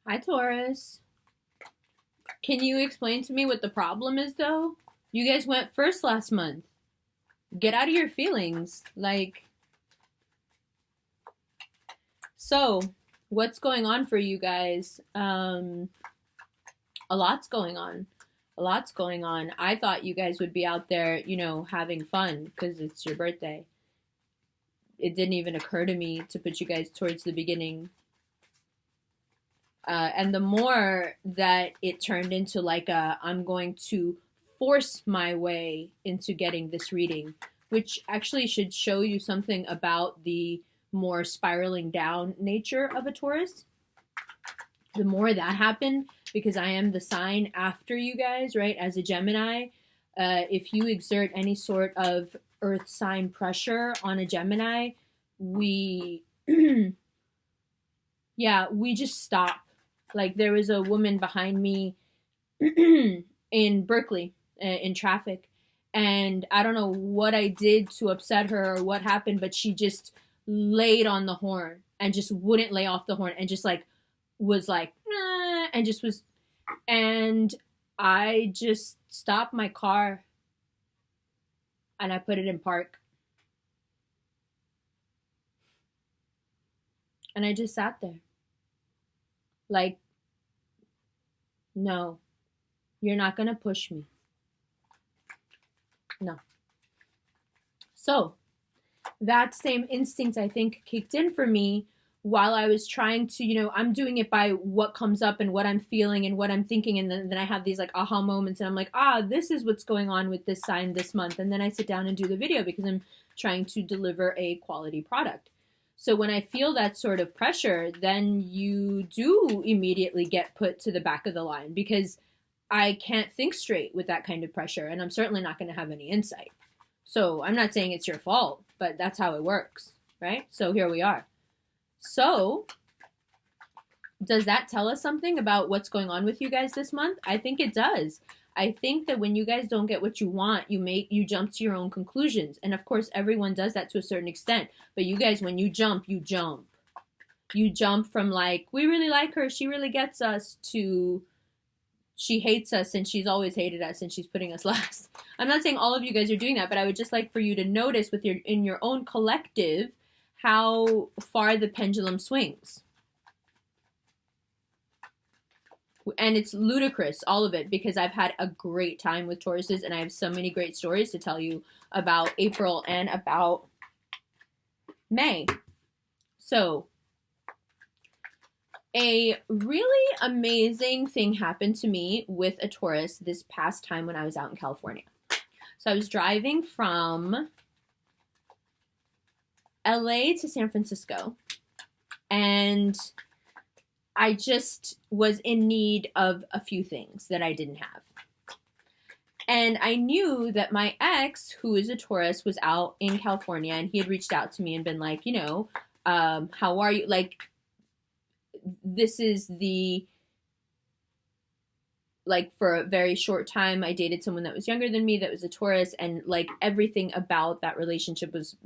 Hi, Taurus. Can you explain to me what the problem is, though? You guys went first last month. Get out of your feelings. So, what's going on for you guys? A lot's going on. A lot's going on. I thought you guys would be out there, having fun because it's your birthday. It didn't even occur to me to put you guys towards the beginning. And the more that it turned into I'm going to force my way into getting this reading, which actually should show you something about the more spiraling down nature of a Taurus. The more that happened, because I am the sign after you guys, right? As a Gemini, if you exert any sort of earth sign pressure on a Gemini, we just stop. Like, there was a woman behind me in Berkeley in traffic, and I don't know what I did to upset her or what happened, but she just laid on the horn and just wouldn't lay off the horn and just was nah, and just was, and I just stopped my car and I put it in park. And I just sat there. No, you're not going to push me. No. So, that same instinct, I think, kicked in for me while I was trying to, I'm doing it by what comes up and what I'm feeling and what I'm thinking. And then I have these aha moments and I'm like, this is what's going on with this sign this month. And then I sit down and do the video because I'm trying to deliver a quality product. So when I feel that sort of pressure, then you do immediately get put to the back of the line because I can't think straight with that kind of pressure, and I'm certainly not going to have any insight. So I'm not saying it's your fault, but that's how it works, right? So here we are. So does that tell us something about what's going on with you guys this month? I think it does. I think that when you guys don't get what you want, you jump to your own conclusions. And of course, everyone does that to a certain extent. But you guys, when you jump, you jump. You jump from we really like her, she really gets us, to she hates us and she's always hated us and she's putting us last. I'm not saying all of you guys are doing that, but I would just like for you to notice in your own collective how far the pendulum swings. And it's ludicrous, all of it, because I've had a great time with Tauruses and I have so many great stories to tell you about April and about May. So, a really amazing thing happened to me with a Taurus this past time when I was out in California. So I was driving from LA to San Francisco, and I just was in need of a few things that I didn't have. And I knew that my ex, who is a Taurus, was out in California, and he had reached out to me and been like, how are you? This is for a very short time, I dated someone that was younger than me that was a Taurus, and everything about that relationship was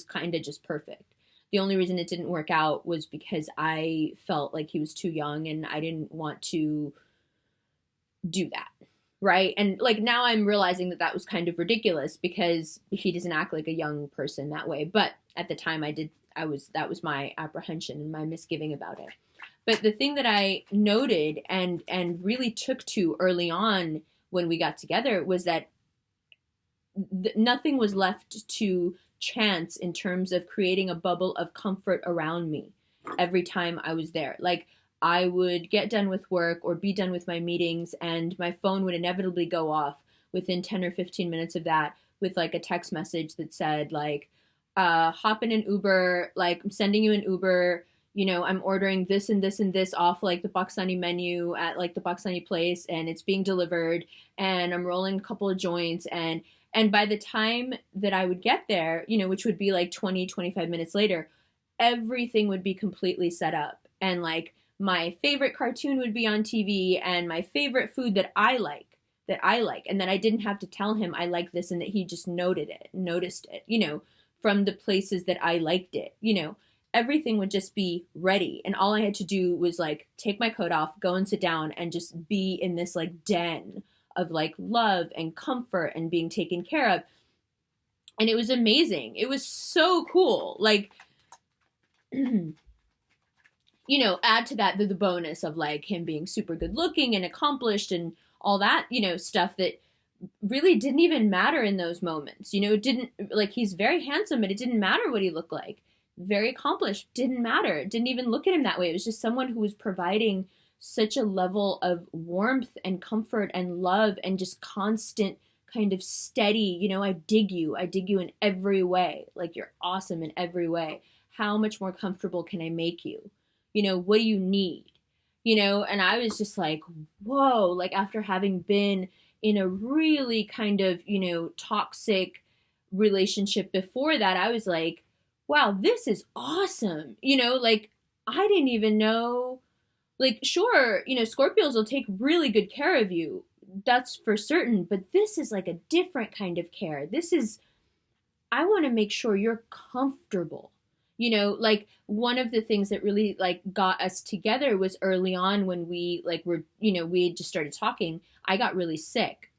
kind of just perfect. The only reason it didn't work out was because I felt like he was too young and I didn't want to do that, right? And now I'm realizing that was kind of ridiculous because he doesn't act like a young person that way. But at the time that was my apprehension and my misgiving about it. But the thing that I noted and really took to early on when we got together was that nothing was left to chance in terms of creating a bubble of comfort around me every time I was there. I would get done with work or be done with my meetings and my phone would inevitably go off within 10 or 15 minutes of that with a text message that said hop in an Uber, I'm sending you an Uber, I'm ordering this and this and this off the Pakistani menu at the Pakistani place and it's being delivered and I'm rolling a couple of joints and by the time that I would get there, which would be 20, 25 minutes later, everything would be completely set up. And my favorite cartoon would be on TV and my favorite food that I like. And that I didn't have to tell him I like this and that he just noticed it, from the places that I liked it, everything would just be ready. And all I had to do was like take my coat off, go and sit down and just be in this like den of like love and comfort and being taken care of. And it was amazing. It was so cool. Like, you know, add to that the bonus of like him being super good looking and accomplished and all that, you know, stuff that really didn't even matter in those moments. You know, it didn't, like, he's very handsome, but it didn't matter what he looked like. Very accomplished, didn't matter. It didn't even look at him that way. It was just someone who was providing such a level of warmth and comfort and love and just constant kind of steady, you know, I dig you in every way. Like, you're awesome in every way. How much more comfortable can I make you? You know, what do you need? You know, and I was just like, whoa, like after having been in a really kind of, you know, toxic relationship before that, I was like, wow, this is awesome. You know, like I didn't even know, like, sure, you know, Scorpios will take really good care of you. That's for certain. But this is like a different kind of care. This is, I want to make sure you're comfortable. You know, like one of the things that really like got us together was early on when we like were, you know, we had just started talking. I got really sick,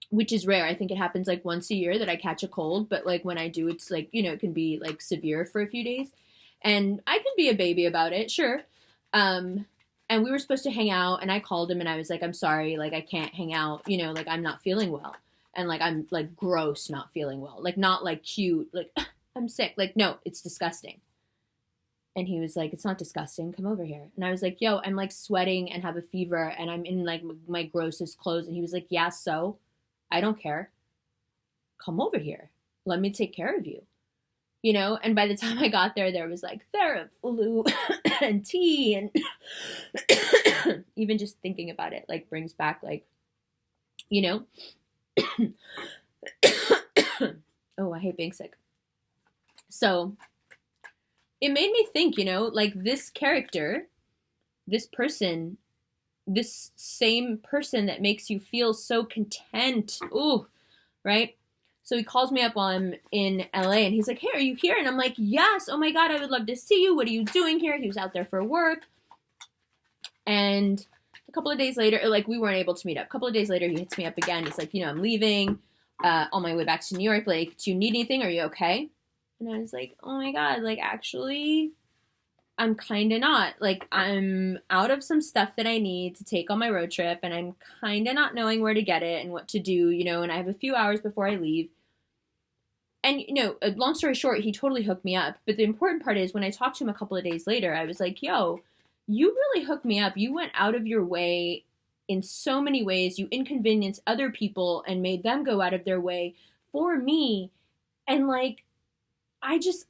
which is rare. I think it happens like once a year that I catch a cold. But like when I do, it's like, you know, it can be like severe for a few days. And I can be a baby about it, sure. And we were supposed to hang out and I called him and I was like, I'm sorry, like I can't hang out, you know, like I'm not feeling well. And like I'm like gross not feeling well. Like not like cute, like I'm sick. Like, no, it's disgusting. And he was like, it's not disgusting. Come over here. And I was like, yo, I'm like sweating and have a fever and I'm in like my grossest clothes. And he was like, yeah, so I don't care. Come over here. Let me take care of you. You know, and by the time I got there, there was like Theraflu and tea and even just thinking about it like brings back like, you know, oh, I hate being sick. So it made me think, you know, like this character, this person, this same person that makes you feel so content. Ooh, right? So he calls me up while I'm in LA and he's like, hey, are you here? And I'm like, yes. Oh my God, I would love to see you. What are you doing here? He was out there for work. And a couple of days later, like we weren't able to meet up. A couple of days later, he hits me up again. He's like, you know, I'm leaving on my way back to New York. Like, do you need anything? Are you okay? And I was like, oh my God, like actually, I'm kind of not. Like, I'm out of some stuff that I need to take on my road trip, and I'm kind of not knowing where to get it and what to do, you know, and I have a few hours before I leave. And, you know, long story short, he totally hooked me up. But the important part is when I talked to him a couple of days later, I was like, yo, you really hooked me up. You went out of your way in so many ways. You inconvenienced other people and made them go out of their way for me. And, like,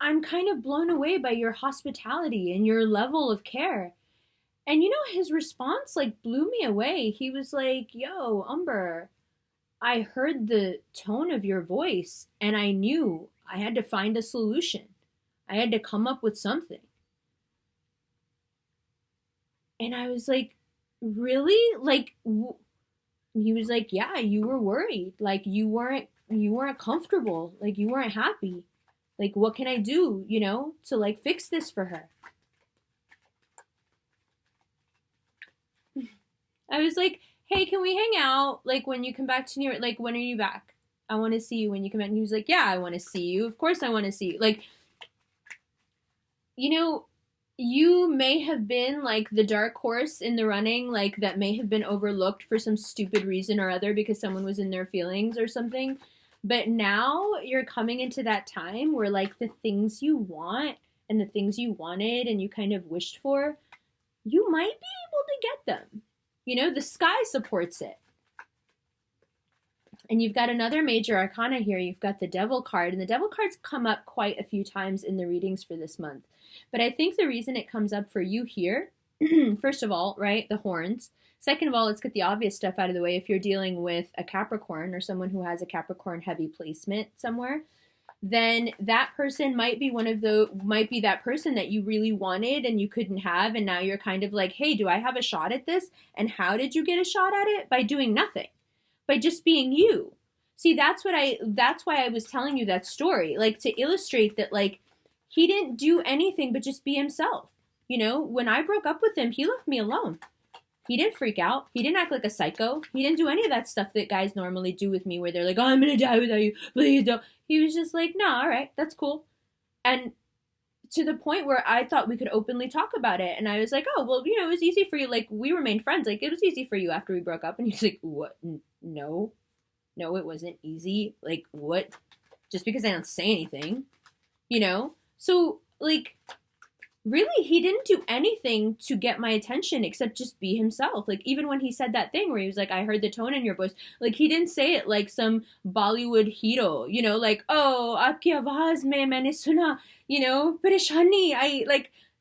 I'm kind of blown away by your hospitality and your level of care. And you know, his response like blew me away. He was like, yo, Umber, I heard the tone of your voice and I knew I had to find a solution. I had to come up with something. And I was like, really? Like, he was like, yeah, you were worried. Like you weren't comfortable. Like you weren't happy. Like, what can I do, you know, to, like, fix this for her? I was like, hey, can we hang out, like, when you come back to New York? Like, when are you back? I want to see you when you come back. And he was like, yeah, I want to see you. Of course I want to see you. Like, you know, you may have been, like, the dark horse in the running, like, that may have been overlooked for some stupid reason or other because someone was in their feelings or something. But now you're coming into that time where like the things you want and the things you wanted and you kind of wished for, you might be able to get them. You know, the sky supports it. And you've got another major arcana here. You've got the Devil card. And the Devil cards come up quite a few times in the readings for this month. But I think the reason it comes up for you here, first of all, right, the horns. Second of all, let's get the obvious stuff out of the way. If you're dealing with a Capricorn or someone who has a Capricorn heavy placement somewhere, then that person might be that person that you really wanted and you couldn't have. And now you're kind of like, hey, do I have a shot at this? And how did you get a shot at it? By doing nothing, by just being you. See, that's why I was telling you that story, like to illustrate that, like, he didn't do anything but just be himself. You know, when I broke up with him, he left me alone. He didn't freak out. He didn't act like a psycho. He didn't do any of that stuff that guys normally do with me where they're like, oh, I'm going to die without you. Please don't. He was just like, no, all right, that's cool. And to the point where I thought we could openly talk about it. And I was like, oh, well, you know, it was easy for you. Like, we remained friends. Like, it was easy for you after we broke up. And he's like, what? No, it wasn't easy. Like, what? Just because I don't say anything, you know? So, like, really, he didn't do anything to get my attention except just be himself. Like, even when he said that thing where he was like, I heard the tone in your voice. Like, he didn't say it like some Bollywood hero, you know, like, oh, aapki awaaz mein maine suna, you know, pareshani.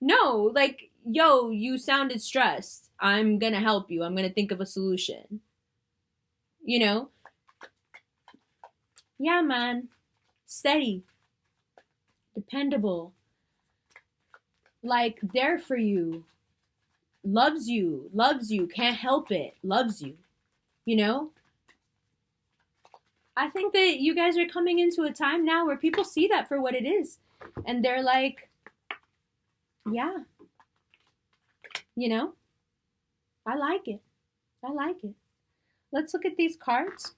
No, like, yo, you sounded stressed. I'm gonna help you. I'm gonna think of a solution. You know? Yeah, man. Steady. Dependable. Like, there for you, loves you, can't help it, loves you, you know? I think that you guys are coming into a time now where people see that for what it is. And they're like, yeah, you know, I like it. Let's look at these cards.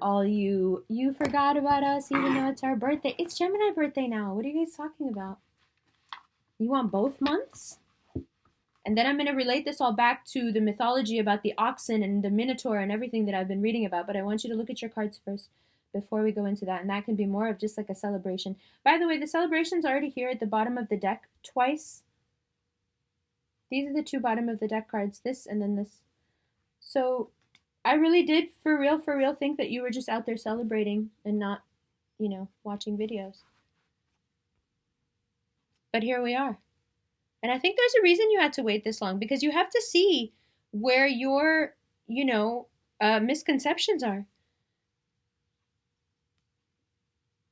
All you forgot about us even though it's our birthday. It's Gemini birthday now. What are you guys talking about? You want both months? And then I'm going to relate this all back to the mythology about the oxen and the minotaur and everything that I've been reading about. But I want you to look at your cards first before we go into that. And that can be more of just like a celebration. By the way, the celebration's already here at the bottom of the deck twice. These are the two bottom of the deck cards. This and then this. So I really did, for real, think that you were just out there celebrating and not, you know, watching videos. But here we are. And I think there's a reason you had to wait this long, because you have to see where your, you know, misconceptions are.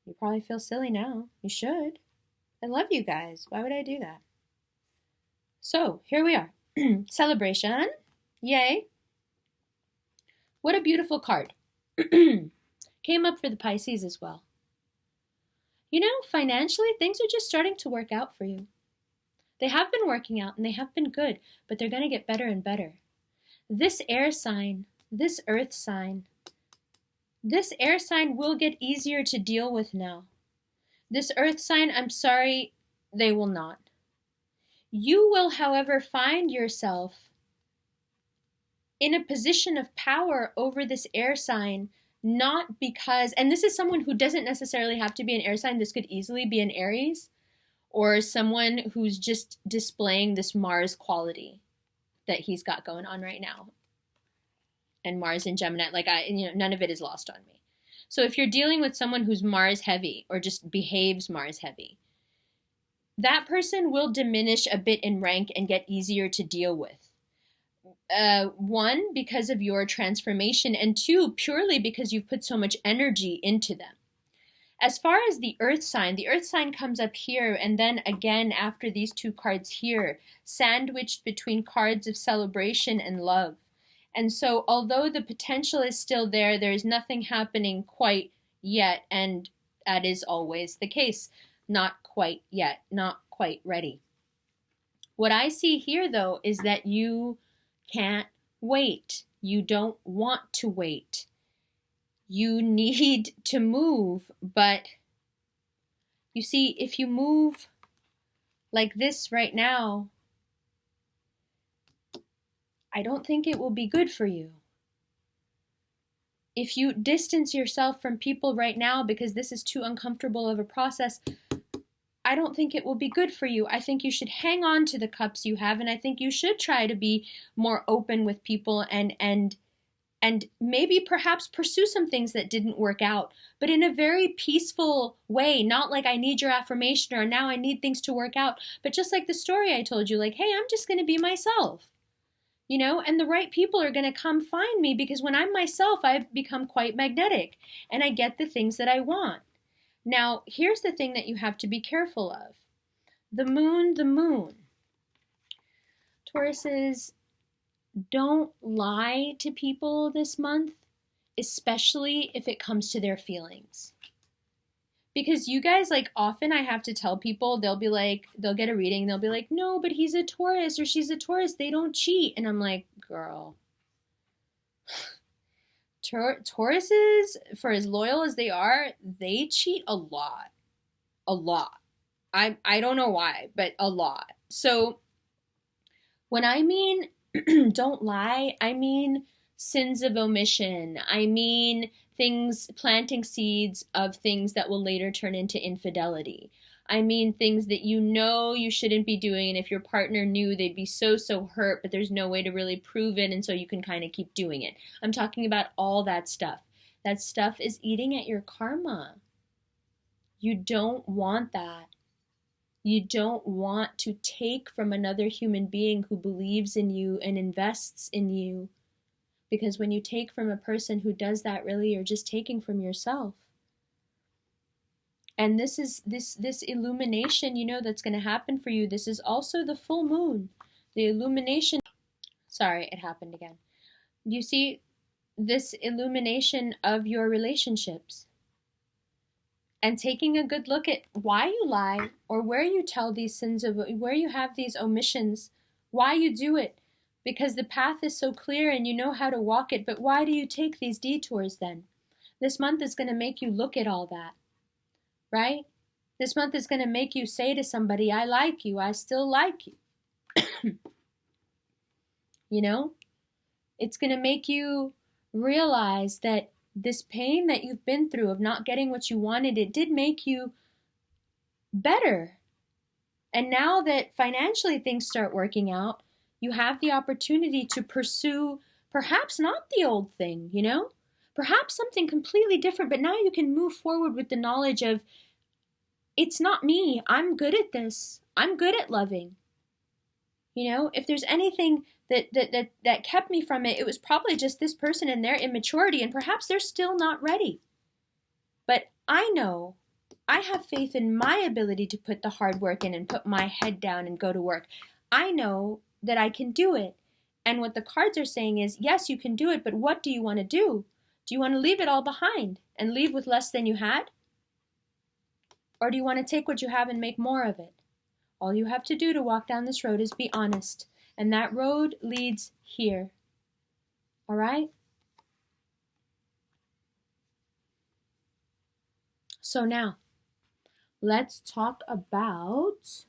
You probably feel silly now. You should. I love you guys. Why would I do that? So, here we are. Celebration. Yay. What a beautiful card. Came up for the Pisces as well. You know, financially, things are just starting to work out for you. They have been working out and they have been good, but they're going to get better and better. This air sign, this earth sign, this air sign will get easier to deal with now. This earth sign, I'm sorry, they will not. You will, however, find yourself in a position of power over this air sign, not because, and this is someone who doesn't necessarily have to be an air sign, this could easily be an Aries, or someone who's just displaying this Mars quality that he's got going on right now. And Mars in Gemini, like none of it is lost on me. So if you're dealing with someone who's Mars heavy or just behaves Mars heavy, that person will diminish a bit in rank and get easier to deal with. One, because of your transformation, and two, purely because you've put so much energy into them. As far as the earth sign comes up here, and then again after these two cards here, sandwiched between cards of celebration and love. And so although the potential is still there, there is nothing happening quite yet, and that is always the case. Not quite yet, not quite ready. What I see here, though, is that you can't wait. You don't want to wait. You need to move, but you see, if you move like this right now, I don't think it will be good for you. If you distance yourself from people right now because this is too uncomfortable of a process, I don't think it will be good for you. I think you should hang on to the cups you have, and I think you should try to be more open with people and maybe perhaps pursue some things that didn't work out, but in a very peaceful way, not like I need your affirmation or now I need things to work out, but just like the story I told you, like, hey, I'm just going to be myself, you know, and the right people are going to come find me because when I'm myself, I've become quite magnetic and I get the things that I want. Now, here's the thing that you have to be careful of. The moon. Tauruses, don't lie to people this month, especially if it comes to their feelings. Because you guys, like, often I have to tell people, they'll be like, they'll get a reading, they'll be like, no, but he's a Taurus or she's a Taurus, they don't cheat. And I'm like, girl, Tauruses, for as loyal as they are, they cheat a lot. A lot. I don't know why, but a lot. So when I mean don't lie, I mean sins of omission. I mean things, planting seeds of things that will later turn into infidelity. I mean things that you know you shouldn't be doing, and if your partner knew, they'd be so hurt, but there's no way to really prove it, and so you can kind of keep doing it. I'm talking about all that stuff. That stuff is eating at your karma. You don't want that. You don't want to take from another human being who believes in you and invests in you. Because when you take from a person who does that, really, you're just taking from yourself. And this is this illumination, you know, that's going to happen for you. This is also the full moon. The illumination. Sorry, it happened again. You see this illumination of your relationships. And taking a good look at why you lie, or where you tell these sins of, where you have these omissions, why you do it. Because the path is so clear and you know how to walk it, but why do you take these detours then? This month is going to make you look at all that, right? This month is going to make you say to somebody, I like you, I still like you. You know? It's going to make you realize that this pain that you've been through of not getting what you wanted, it did make you better. And now that financially things start working out, you have the opportunity to pursue perhaps not the old thing, you know? Perhaps something completely different, but now you can move forward with the knowledge of, it's not me, I'm good at this. I'm good at loving. You know, if there's anything that kept me from it, it was probably just this person and their immaturity, and perhaps they're still not ready. But I know, I have faith in my ability to put the hard work in and put my head down and go to work. I know that I can do it. And what the cards are saying is, yes, you can do it, but what do you want to do? Do you want to leave it all behind and leave with less than you had? Or do you want to take what you have and make more of it? All you have to do to walk down this road is be honest. And that road leads here. All right? So now, let's talk about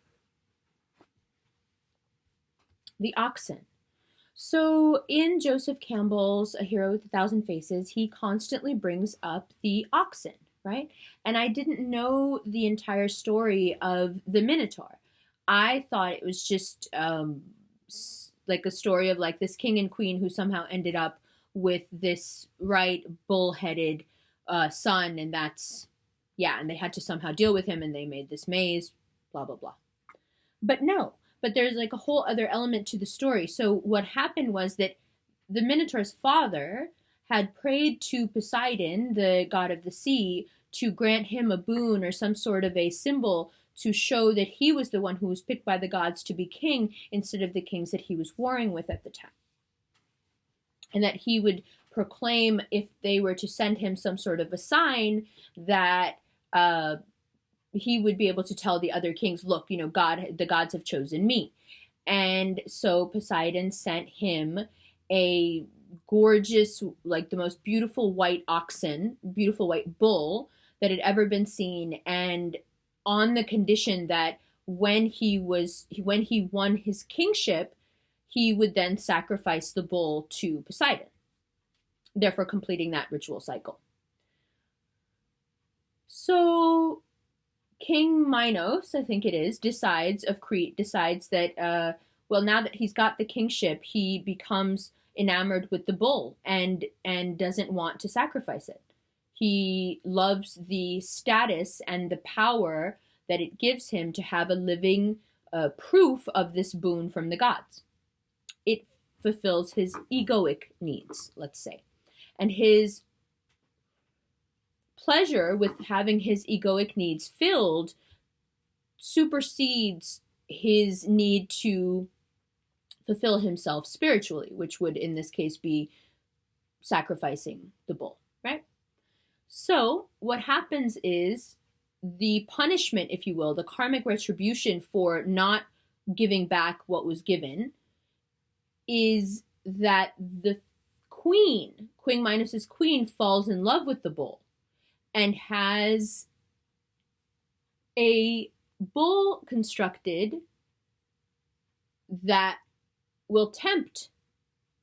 the oxen. So in Joseph Campbell's A Hero with a Thousand Faces, he constantly brings up the oxen, right? And I didn't know the entire story of the minotaur. I thought it was just like a story of like this king and queen who somehow ended up with this bull-headed son, and that's, yeah, and they had to somehow deal with him, and they made this maze, blah, blah, blah. But no, but there's like a whole other element to the story. So what happened was that the minotaur's father had prayed to Poseidon, the god of the sea, to grant him a boon or some sort of a symbol to show that he was the one who was picked by the gods to be king instead of the kings that he was warring with at the time. And that he would proclaim, if they were to send him some sort of a sign, that he would be able to tell the other kings, look, you know, the gods have chosen me. And so Poseidon sent him a gorgeous, like the most beautiful white oxen, beautiful white bull that had ever been seen, and on the condition that when he won his kingship, he would then sacrifice the bull to Poseidon, therefore completing that ritual cycle. So King Minos, I think it is, of Crete, decides that, well, now that he's got the kingship, he becomes enamored with the bull and doesn't want to sacrifice it. He loves the status and the power that it gives him to have a living proof of this boon from the gods. It fulfills his egoic needs, let's say. And his pleasure with having his egoic needs filled supersedes his need to fulfill himself spiritually, which would in this case be sacrificing the bull, right? So what happens is the punishment, if you will, the karmic retribution for not giving back what was given, is that the Queen Minos's queen, falls in love with the bull and has a bull constructed that will tempt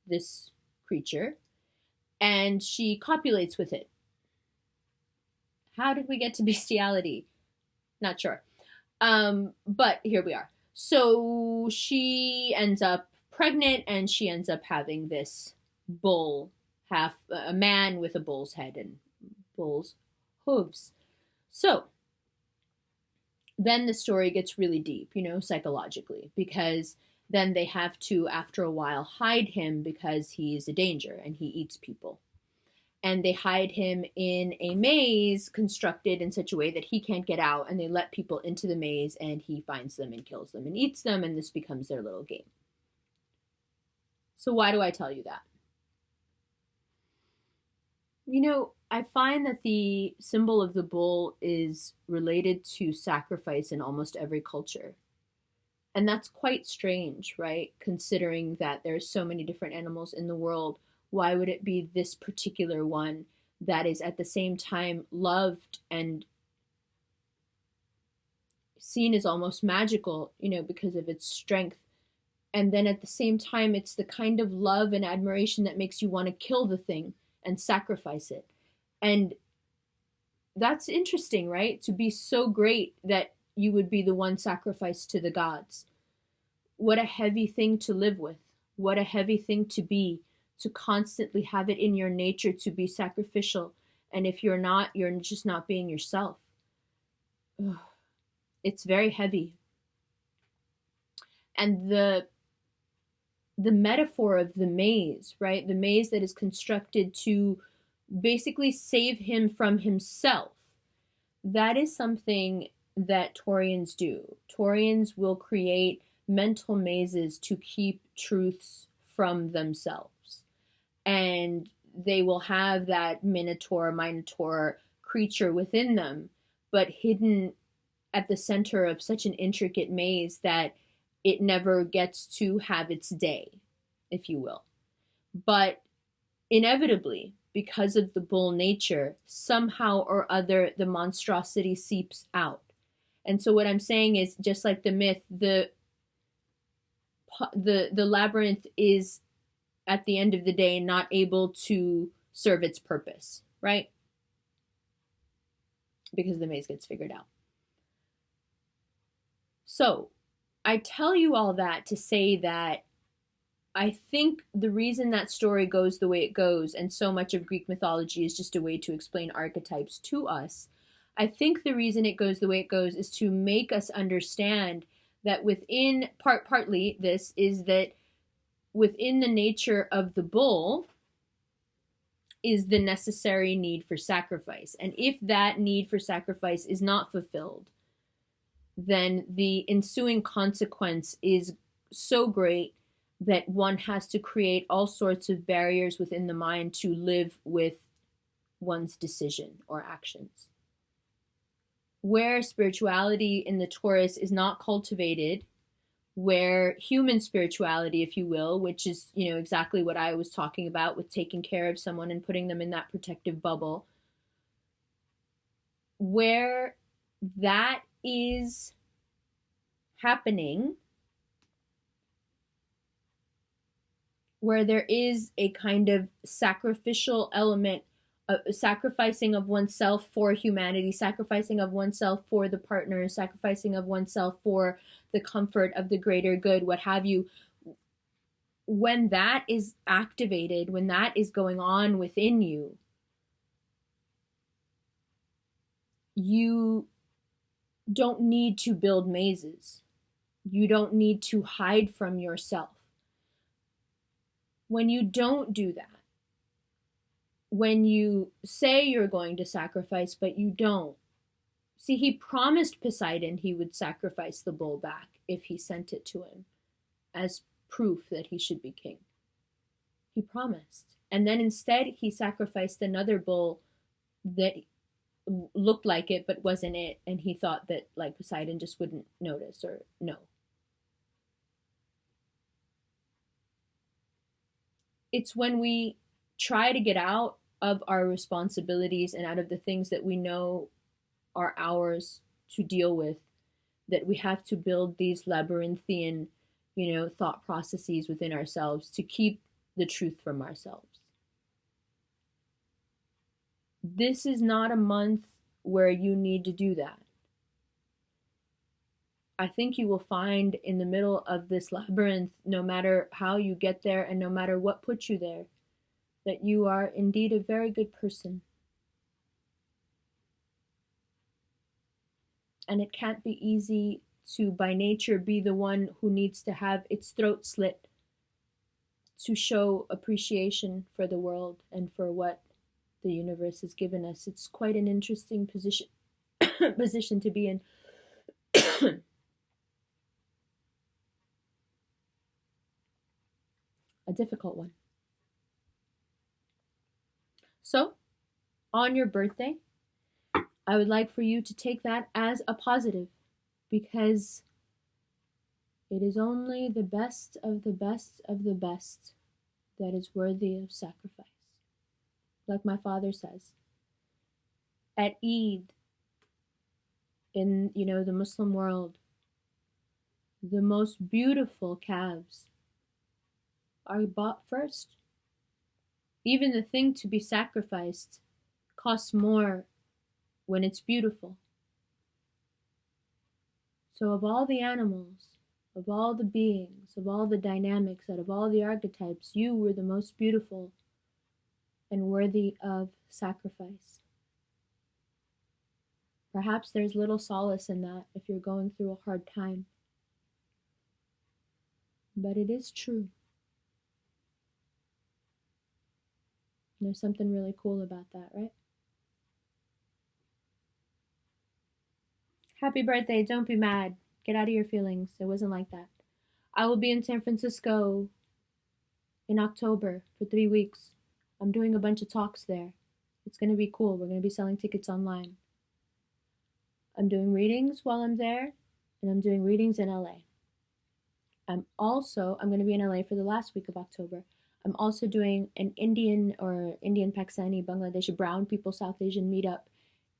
this creature, and she copulates with it. How did we get to bestiality? Not sure. But here we are. So she ends up pregnant, and she ends up having this bull, a man with a bull's head and bull's hooves. So then the story gets really deep, psychologically, because then they have to, after a while, hide him because he's a danger and he eats people. And they hide him in a maze constructed in such a way that he can't get out, and they let people into the maze, and he finds them and kills them and eats them, and this becomes their little game. So why do I tell you that? I find that the symbol of the bull is related to sacrifice in almost every culture. And that's quite strange, right? Considering that there's so many different animals in the world, why would it be this particular one that is at the same time loved and seen as almost magical, because of its strength? And then at the same time, it's the kind of love and admiration that makes you want to kill the thing and sacrifice it. And that's interesting, right? To be so great that you would be the one sacrificed to the gods. What a heavy thing to live with. What a heavy thing to be, to constantly have it in your nature to be sacrificial. And if you're not, you're just not being yourself. Ugh. It's very heavy. And the metaphor of the maze, right? The maze that is constructed to basically save him from himself. That is something that Taurians do. Taurians will create mental mazes to keep truths from themselves. And they will have that minotaur creature within them, but hidden at the center of such an intricate maze that it never gets to have its day, if you will. But inevitably, because of the bull nature, somehow or other, the monstrosity seeps out. And so what I'm saying is, just like the myth, the labyrinth is, at the end of the day, not able to serve its purpose, right? Because the maze gets figured out. So I tell you all that to say that I think the reason that story goes the way it goes, and so much of Greek mythology is just a way to explain archetypes to us, I think the reason it goes the way it goes is to make us understand that within, partly this is that within the nature of the bull is the necessary need for sacrifice. And if that need for sacrifice is not fulfilled, then the ensuing consequence is so great that one has to create all sorts of barriers within the mind to live with one's decision or actions. Where spirituality in the Taurus is not cultivated, where human spirituality, if you will, which is, exactly what I was talking about with taking care of someone and putting them in that protective bubble, where that is happening, where there is a kind of sacrificial element, sacrificing of oneself for humanity, sacrificing of oneself for the partner, sacrificing of oneself for the comfort of the greater good, what have you. When that is activated, when that is going on within you, you don't need to build mazes. You don't need to hide from yourself. When you don't do that, when you say you're going to sacrifice, but you don't. See, he promised Poseidon he would sacrifice the bull back if he sent it to him as proof that he should be king. He promised. And then instead he sacrificed another bull that looked like it but wasn't it, and he thought that like Poseidon just wouldn't notice or know. It's when we try to get out of our responsibilities and out of the things that we know are ours to deal with that we have to build these labyrinthian, thought processes within ourselves to keep the truth from ourselves. This is not a month where you need to do that. I think you will find in the middle of this labyrinth, no matter how you get there and no matter what puts you there, that you are indeed a very good person. And it can't be easy to, by nature, be the one who needs to have its throat slit to show appreciation for the world and for what the universe has given us. It's quite an interesting position position to be in. A difficult one. So, on your birthday, I would like for you to take that as a positive, because it is only the best of the best of the best that is worthy of sacrifice. Like my father says, at Eid, in the Muslim world, the most beautiful calves are bought first. Even the thing to be sacrificed costs more when it's beautiful. So of all the animals, of all the beings, of all the dynamics, out of all the archetypes, you were the most beautiful and worthy of sacrifice. Perhaps there's little solace in that if you're going through a hard time. But it is true. There's something really cool about that, right? Happy birthday, don't be mad. Get out of your feelings. It wasn't like that. I will be in San Francisco in October for 3 weeks. I'm doing a bunch of talks there. It's going to be cool. We're going to be selling tickets online. I'm doing readings while I'm there, and I'm doing readings in LA. I'm going to be in LA for the last week of October. I'm also doing an Indian Pakistani, Bangladeshi, brown people, South Asian meetup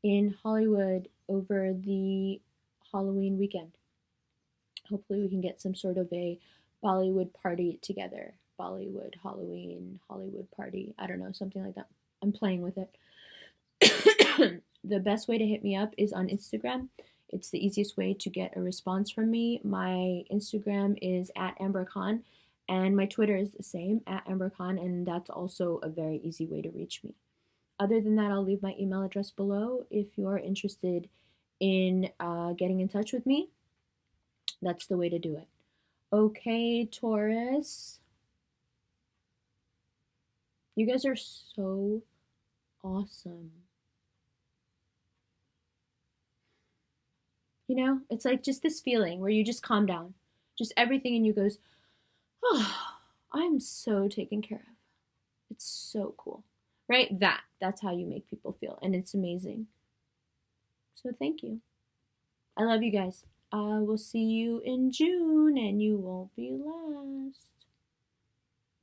in Hollywood over the Halloween weekend. Hopefully we can get some sort of a Bollywood party together. Bollywood, Halloween, Hollywood party. I don't know, something like that. I'm playing with it. The best way to hit me up is on Instagram. It's the easiest way to get a response from me. My Instagram is @AmberKhan, and my Twitter is the same, @AmberKhan, and that's also a very easy way to reach me. Other than that, I'll leave my email address below if you're interested in getting in touch with me. That's the way to do it. Okay, Taurus. You guys are so awesome. It's like just this feeling where you just calm down. Just everything in you goes, oh, I'm so taken care of. It's so cool. Right? That's how you make people feel. And it's amazing. So thank you. I love you guys. I will see you in June, and you won't be last.